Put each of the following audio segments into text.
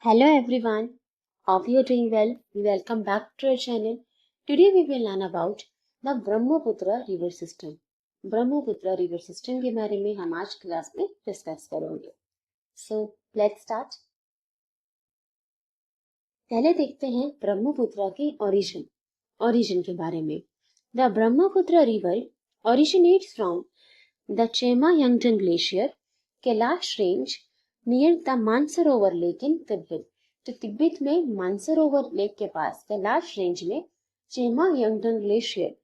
Hello everyone, hope you are doing well. Welcome back to our channel. Today we will learn about the Brahmaputra river system. Brahmaputra river system के बारे में हम आज class में discuss करेंगे. So let's start. पहले देखते हैं ब्रह्मपुत्र की ओरिजिन के बारे में. The Brahmaputra river originates from the Chema-Yangtze Glacier, Kailash range near the Mansarovar lake in Tibet. तो तिब्बत में मानसरोवर लेक के पास कैलाश रेंज में शेमा यंगटन ग्लेशियर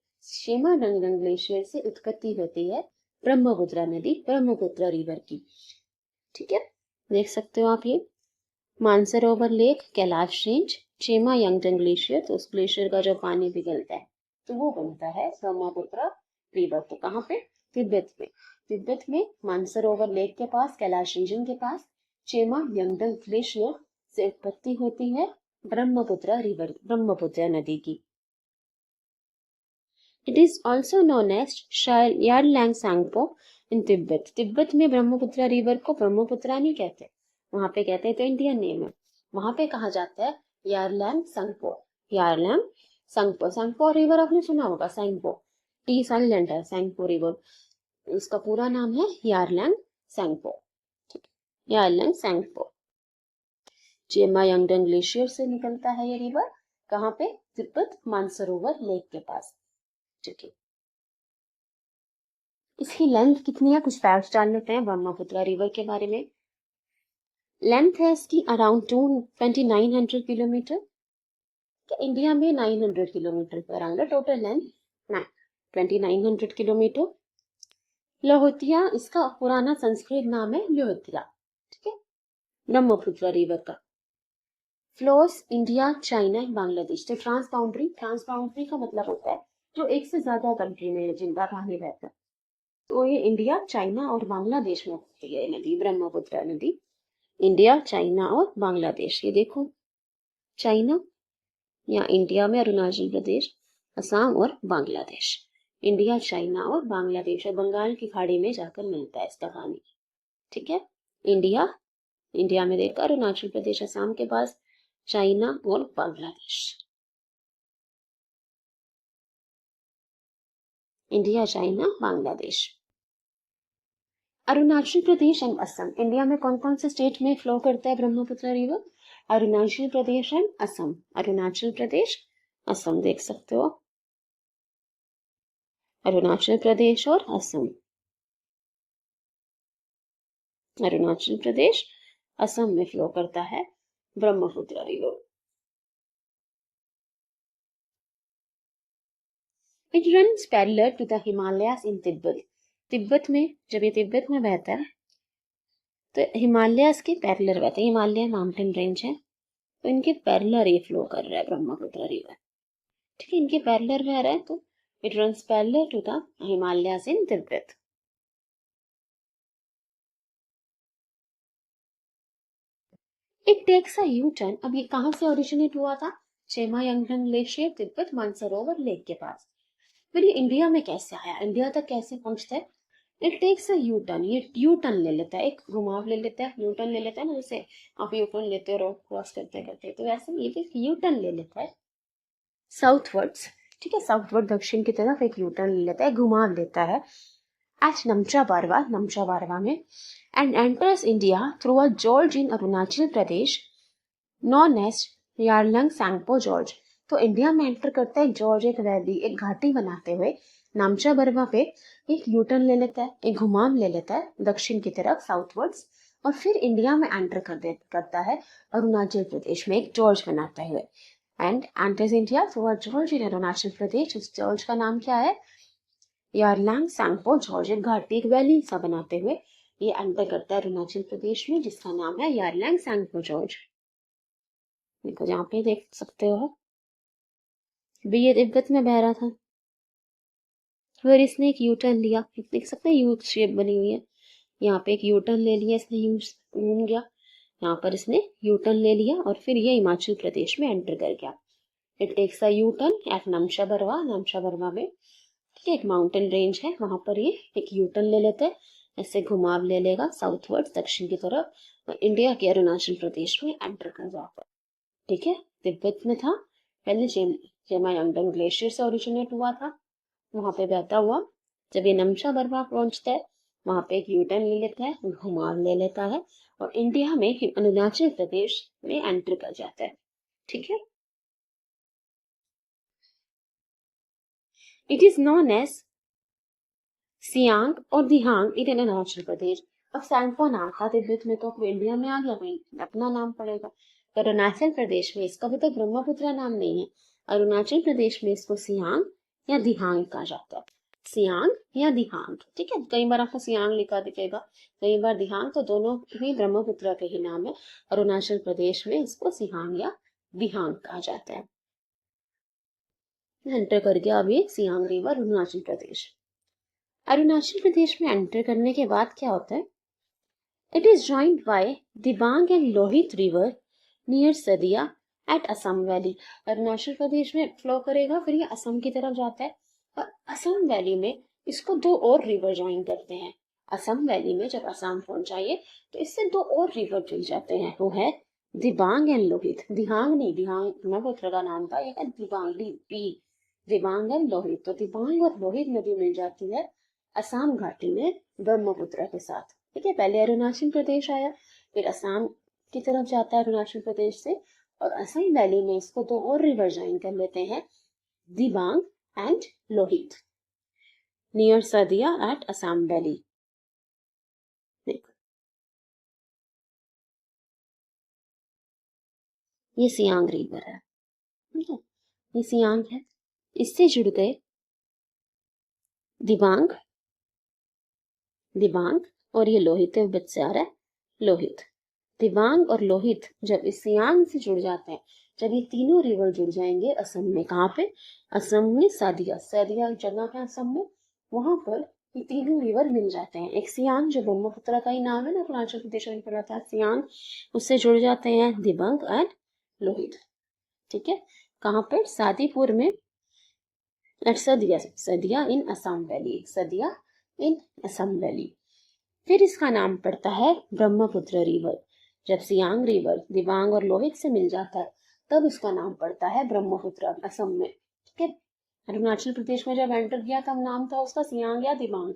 से उत्पत्ति होती है ब्रह्मपुत्र नदी, ब्रह्मपुत्र रिवर की. ठीक है, देख सकते हो आप ये Mansarovar lake, Kailash range, Chema Yungdung glacier. तो उस ग्लेशियर का जो पानी पिघलता है तो वो बनता है ब्रह्मपुत्र रिवर. तो कहाँ पे? तिब्बत में मानसरोवर लेक के पास, कैलाश रीजन के पास चेमा यंगटन ग्लेशियर से उत्पत्ति होती है ब्रह्मपुत्र रिवर, ब्रह्मपुत्र नदी की. It is also known as Yarlung Tsangpo in Tibet. Tibet में ब्रह्मपुत्र रिवर को ब्रह्मपुत्र नहीं कहते, वहां पे कहते हैं तो इंडियन नेम है. वहां पे कहा जाता है यारलैंग सांगपो. यारलैंग सांगपो, सांगपो रिवर आपने सुना होगा, सांगपो टी साइलेंट है, सांगपो रिवर. इसका पूरा नाम है यारलैंग सांगपो. यारलैंग सांगपो. चेमा यंगटन ग्लेशियर से निकलता है ये रिवर. कहाँ पे? तिब्बत मानसरोवर लेक के पास. ठीक है, इसकी लेंथ कितनी है कुछ फैक्ट्स जान लेते हैं ब्रह्मपुत्र रिवर के बारे में. लेंथ है इसकी अराउंड 2900 किलोमीटर. इंडिया में 900 किलोमीटर पर अराउंड टोटल लेंथ 2900 किलोमीटर. लोहितिया इसका पुराना संस्कृत नाम है लोहितिया. ठीक है, ब्रह्मपुत्र रिवर का फ्लोस इंडिया, चाइना, बांग्लादेश. तो ट्रांस बाउंड्री का मतलब होता है जो एक से ज्यादा कंट्री में जिनका पानी रहता है. तो ये इंडिया, चाइना और बांग्लादेश में होती है नदी, ब्रह्मपुत्र नदी. इंडिया, चाइना और बांग्लादेश. ये देखो, चाइना या इंडिया में अरुणाचल प्रदेश, असम और बांग्लादेश. इंडिया, चाइना और बांग्लादेश और बंगाल की खाड़ी में जाकर मिलता है इसका पानी. ठीक है, इंडिया में देखा अरुणाचल प्रदेश, असम के पास, चाइना और Bangladesh. India, China, Bangladesh. Arunachal Pradesh and Assam. India में कौन कौन से स्टेट में फ्लो करता है ब्रह्मपुत्र रिवर? अरुणाचल प्रदेश एंड असम. अरुणाचल प्रदेश, असम देख सकते हो, अरुणाचल प्रदेश और असम. अरुणाचल प्रदेश, असम में फ्लो करता है Brahmaputra river. It runs parallel to the Himalayas in Tibet. Tibet में, जब ये तिब्बत में बहता है तो हिमालयास के पैरेलल बहता है. हिमालय माउंटेन रेंज है तो इनके पैरेलल ये फ्लो कर रहा है ब्रह्मपुत्र रिवर. ठीक है, इनके पैरेलल बह रहा है तो it runs parallel to the Himalayas in Tibet. It takes a U turn. अब ये कहां से ओरिजिनेट हुआ था? चेमा यंगटन ग्लेशियर, तिब्बत मानसरोवर लेक के पास. फिर ये इंडिया में कैसे आया, इंडिया तक कैसे पहुंचता है? It takes a U turn. ये यू टर्न ले लेता है, एक घुमाव ले लेता है. यू टर्न ले लेता है ना, जैसे आप यू टर्न लेते हो रोड क्रॉस करते करते, तो वैसे ये भी यू टर्न ले लेता है साउथवर्ड्स. ठीक है, साउथवर्ड दक्षिण की तरफ एक यू टर्न ले लेता है, घुमाव लेता है एट नमचा बारवा में, and enters India through a gorge in Arunachal Pradesh known as Yarlung Tsangpo gorge. तो इंडिया में एंटर करता है जॉर्ज, एक वैली, एक घाटी बनाते हुए नामचा बरवा पे एक यूटर्न ले लेता है, एक घुमाव ले लेता है दक्षिण की तरफ साउथवर्ड्स, और फिर इंडिया में एंटर करता है अरुणाचल प्रदेश में एक जॉर्ज बनाते हुए. And enters India through a gorge in Arunachal Pradesh. उस जॉर्ज का नाम क्या है? Yarlung Tsangpo gorge. एक घाटी, एक वैली सा बनाते हुए ये एंटर करता है अरुणाचल प्रदेश में, जिसका नाम है यारलैंग सांगपो जॉर्ज. देखो यहाँ पे देख सकते हो, अभी ये तिब्बत में बह रहा था, फिर इसने एक यू टर्न लिया. देख सकते हैं यू शेप बनी हुई है, यहाँ पे एक यू टर्न ले लिया इसने, यू घूम गया, यहाँ पर इसने यू टर्न ले लिया और फिर ये हिमाचल प्रदेश में एंटर कर गया. It takes a U turn at Namcha Barwa में. ठीक है, एक माउंटेन रेंज है, वहां पर ये एक यू टर्न ले लेते हैं, ऐसे घुमाव ले लेगा साउथवर्ड दक्षिण की तरफ, इंडिया के अरुणाचल प्रदेश में एंटर कर जाता है। ठीक है, तिब्बत में था पहले, जेमायांगडंग ग्लेशियर से ओरिजिनेट हुआ था, वहां पे बहता हुआ जब ये नमशा बर्मा पहुंचता है वहां पे एक यूटर्न ले लेता है, घुमाव ले लेता है और इंडिया में अरुणाचल प्रदेश में एंटर कर जाता है। ठीक है, it is known as Siang और दिहांग इन अरुणाचल प्रदेश। अब सैंपो नाम था तिब्बत में, तो अब इंडिया में आ गया, वहीं अपना नाम पड़ेगा। तो अरुणाचल प्रदेश में इसका भी तो ब्रह्मपुत्र नाम नहीं है, अरुणाचल प्रदेश में इसको सियांग या दिहांग कहा जाता है, सियांग या दिहांग। ठीक है, कई बार आपको सियांग लिखा दिखेगा, कई बार दिहांग, तो दोनों ही ब्रह्मपुत्र के ही नाम है। अरुणाचल प्रदेश में इसको सियांग या दिहांग कहा जाता है। एंटर कर गया अभी सियांग रिवर अरुणाचल प्रदेश। अरुणाचल प्रदेश में एंटर करने के बाद क्या होता है, it is joined by Dibang and Lohit river near Sadiya at Assam valley. Arunachal Pradesh में फ्लो करेगा, फिर ये असम की तरफ जाता है और असम वैली में इसको दो और रिवर ज्वाइन करते हैं। असम वैली में जब असम पहुंच जाइए तो इससे दो और रिवर जुड़ जाते हैं, वो है दिबांग एंड लोहित। दिहांग नहीं, दिहांग ब्रह्मपुत्र का नाम था, ये है दिबांग, दिबांग एंड लोहित। तो दिबांग और लोहित नदी मिल जाती है असम घाटी में ब्रह्मपुत्र के साथ। ठीक है, पहले अरुणाचल प्रदेश आया, फिर असम की तरफ जाता है अरुणाचल प्रदेश से, और असम वैली में इसको दो और रिवर ज्वाइन कर लेते हैं, Dibang and Lohit, near Sadiya at Assam valley. देखो, ये सियांग रिवर है, ठीक है, ये सियांग है, इससे जुड़ गए दिबांग, दिबांग और ये लोहित तिब्बत से आ रहा है, लोहित। दिबांग और लोहित जब इस सियांग से जुड़ जाते हैं, जब ये तीनों रिवर जुड़ जाएंगे असम में, कहाँ पे, असम में सादिया, सादिया जगह है असम में, वहां पर ये तीनों रिवर मिल जाते हैं। एक सियांग जो ब्रह्मपुत्र का ही नाम है ना, अरुणाचल प्रदेश में पड़ा था सियांग, उससे जुड़ जाते हैं दिबांग एंड लोहित। ठीक है, कहाँ पर, सादीपुर में, सदिया, सदिया इन असम वैली, सदिया इन असम वैली। फिर इसका नाम पड़ता है ब्रह्मपुत्र रिवर। जब सियांग रिवर दिबांग और लोहित से मिल जाता है तब इसका नाम पड़ता है ब्रह्मपुत्र असम में। ठीक है, अरुणाचल प्रदेश में जब एंटर किया तब नाम था उसका सियांग या दिबांग।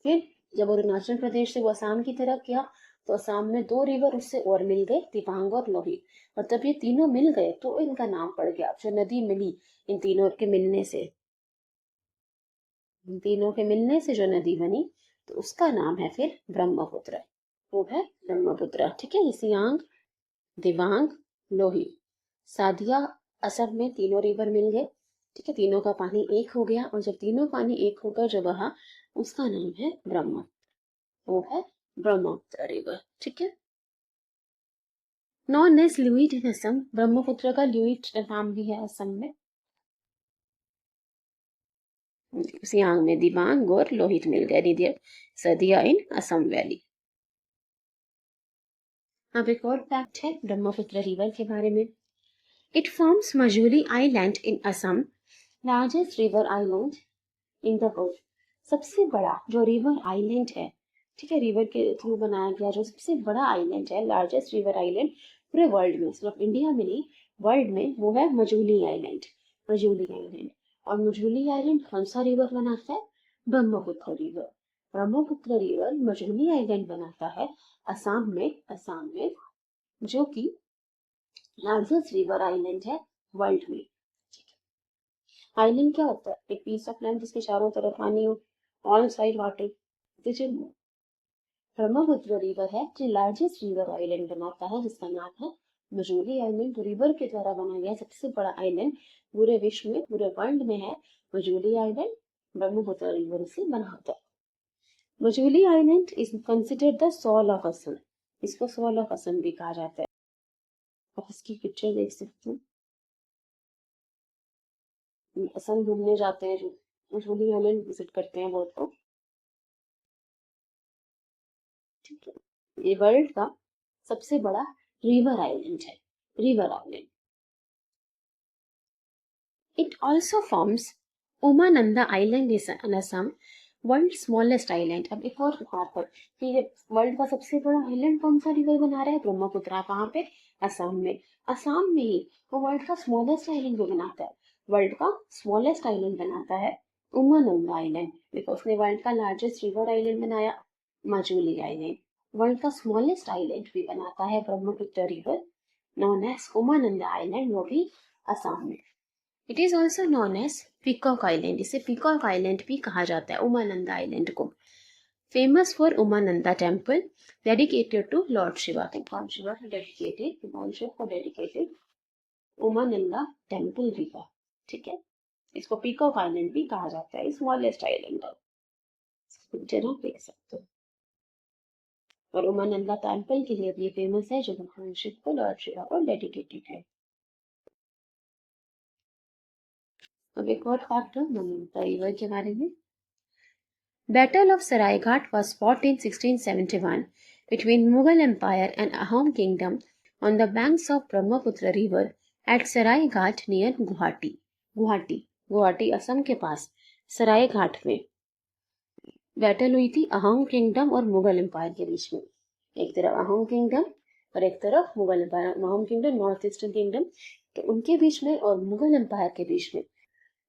फिर जब अरुणाचल प्रदेश से वो असम की तरफ गया तो असम में दो रिवर उससे और मिल गए, दिबांग और लोहित, और तब ये तीनों मिल गए तो इनका नाम पड़ गया, जो नदी मिली इन तीनों के मिलने से, इन तीनों के मिलने से जो नदी बनी तो उसका नाम है फिर ब्रह्मपुत्र, वो है ब्रह्मपुत्र। ठीक है, सियांग, दिबांग, लोही, सादिया, असम में तीनों रिवर मिल गए। ठीक है, तीनों का पानी एक हो गया, और जब तीनों पानी एक होकर जो बहा उसका नाम है ब्रह्म, वो है ब्रह्मपुत्र रिवर। ठीक है, नॉन एज ल्यूइट इन असम, ब्रह्मपुत्र का ल्यूइट नाम भी है असम में। सियांग में दिबांग और लोहित मिल गए, निधिया सदिया इन असम वैली। अब एक और फैक्ट है ब्रह्मपुत्र रिवर के बारे में। It forms Majuli island in Assam, largest river island in the world. सबसे बड़ा जो रिवर आइलैंड है, ठीक है, रिवर के थ्रू बनाया गया जो सबसे बड़ा आइलैंड है, लार्जेस्ट रिवर आइलैंड पूरे वर्ल्ड में, सिर्फ इंडिया में नहीं वर्ल्ड में, वो है मजूली आइलैंड, मजूली आइलैंड। और मजूली आइलैंड कौन सा रिवर बनाता है, Brahmaputra river. Brahmaputra river Majuli island बनाता है असम में, असम में, जो कि लार्जेस्ट रिवर आइलैंड है वर्ल्ड में। आइलैंड क्या होता है, एक पीस ऑफ लैंड जिसके चारों तरफ पानी हो, ऑल साइड वाटर। तो जो ब्रह्मपुत्र रिवर है जो लार्जेस्ट रिवर आइलैंड बनाता है, जिसका नाम है मजूली आइलैंड, रिवर के द्वारा बनाया गया सबसे बड़ा आइलैंड पूरे विश्व में, पूरे वर्ल्ड में है मजूली आइलैंड, ब्रह्मपुत्र रिवर से बना होता है। Majuli island is considered the soul of Assam, इसको सोल ऑफ असम भी कहा जाता है। आप इसकी पिक्चर देख सकते हैं, असम घूमने जाते हैं जो मजूली आइलैंड विजिट करते हैं बहुत लोग। ठीक है, ये वर्ल्ड का सबसे बड़ा रिवर आइलैंड है, river island. It also forms Umananda island in Assam, world smallest island, अब एक और बात है कि ये वर्ल्ड का सबसे बड़ा आइलैंड कौन सा रिवर बना रहा है, ब्रह्मपुत्र। कहाँ पे, असम में। असम में ही वो वर्ल्ड का स्मॉलेस्ट आइलैंड भी बनाता है, वर्ल्ड का स्मॉलेस्ट आइलैंड बनाता है उमानंद आइलैंड, बिकॉज उसने वर्ल्ड का लार्जेस्ट रिवर आइलैंड बनाया माजुली आइलैंड। वर्ल्ड का स्मॉलेस्ट आइलैंड भी बनाता है Brahmaputra river, known as Umananda island, वो भी असम में। It is also known as peacock island, इसे पीकॉक आइलैंड भी कहा जाता है उमानंदा आइलैंड को। Famous for Umananda temple dedicated to lord Shiva, lord Shiva dedicated, lord Shiv को डेडिकेटेड उमानंदा टेम्पल भी था। ठीक है, इसको पीकॉक आइलैंड भी कहा जाता है, स्मॉलेस्ट आइलैंड है, जना देख सकते हो। और उमानंदा टेम्पल के लिए भी फेमस है, जो भगवान शिव को, लॉर्ड शिवा को डेडिकेटेड है। अब एक और फैक्ट ब्रह्मपुत्र रिवर के बारे में। Battle of Saraighat was fought in 1671 between Mughal Empire and Ahom Kingdom on the banks of Brahmaputra River at Saraighat near Guwahati. Guwahati Assam के पास सरायघाट में बैटल हुई थी अहोम किंगडम और मुगल एम्पायर के बीच में। एक तरफ अहोम किंगडम और एक तरफ Mughal empire. Ahom kingdom north eastern kingdom, तो उनके बीच में और मुगल एम्पायर के बीच में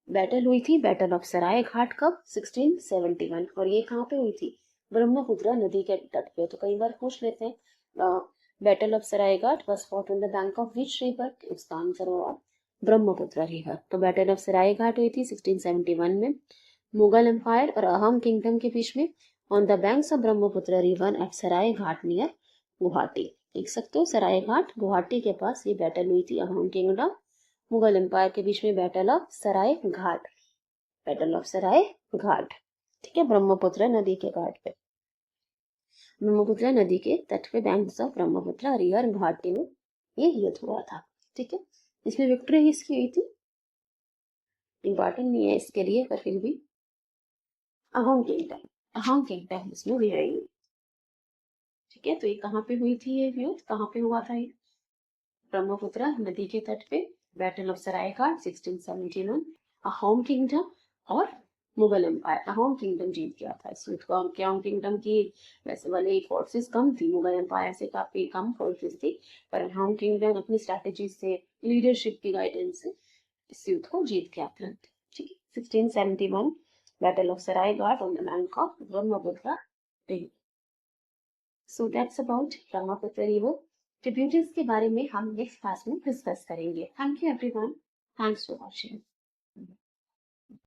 बैटल हुई थी, बैटल ऑफ सराय घाट कब, 1671। और ये कहाँ पे हुई थी, ब्रह्मपुत्र नदी के तट पे। तो कई बार पूछ लेते हैं battle of Sarai Ghat was fought on the bank of which river, उसका आंसर होगा ब्रह्मपुत्र रिवर। तो बैटल ऑफ सराय घाट हुई थी 1671 में मुगल एम्पायर और अहम किंगडम के बीच में, on the banks of Brahmaputra river eight Sarai Ghat near Guwahati. देख सकते हो सराय घाट गुवाहाटी के पास ये बैटल हुई थी अहम किंगडम मुगल एम्पायर के बीच में, battle of Saraighat, battle of Saraighat. ठीक है, ब्रह्मपुत्र नदी के घाट पे, ब्रह्मपुत्र नदी के तट पे, बैंक्स ऑफ ब्रह्मपुत्र रिवर घाटी में ये युद्ध हुआ था। ठीक है, इसमें विक्ट्री किसकी हुई थी, इंपॉर्टेंट नहीं है इसके लिए, पर फिर भी अहोम किंगडम इसमें विजयी हुई। ठीक है, तो ये कहाँ पे हुई थी, ये युद्ध कहाँ पे हुआ था, ये ब्रह्मपुत्र नदी के तट पे, battle of Saraighat 1671। Ahom kingdom और मुगल एम्पायर, अहोम किंगडम जीत गया था इस युद्ध को। अहोम किंगडम की वैसे वाले फोर्सेस कम थी, मुगल एम्पायर से काफी कम फोर्सेस थी, पर अहोम किंगडम अपनी स्ट्रैटेजी से, लीडरशिप की गाइडेंस से इस युद्ध को जीत गया था। ठीक है, 1671 battle of Saraighat on the bank of Brahmaputra river. So that's about Brahmaputra river. Tributaries के बारे में हम नेक्स्ट क्लास में डिस्कस करेंगे। Thank you everyone, thanks for watching.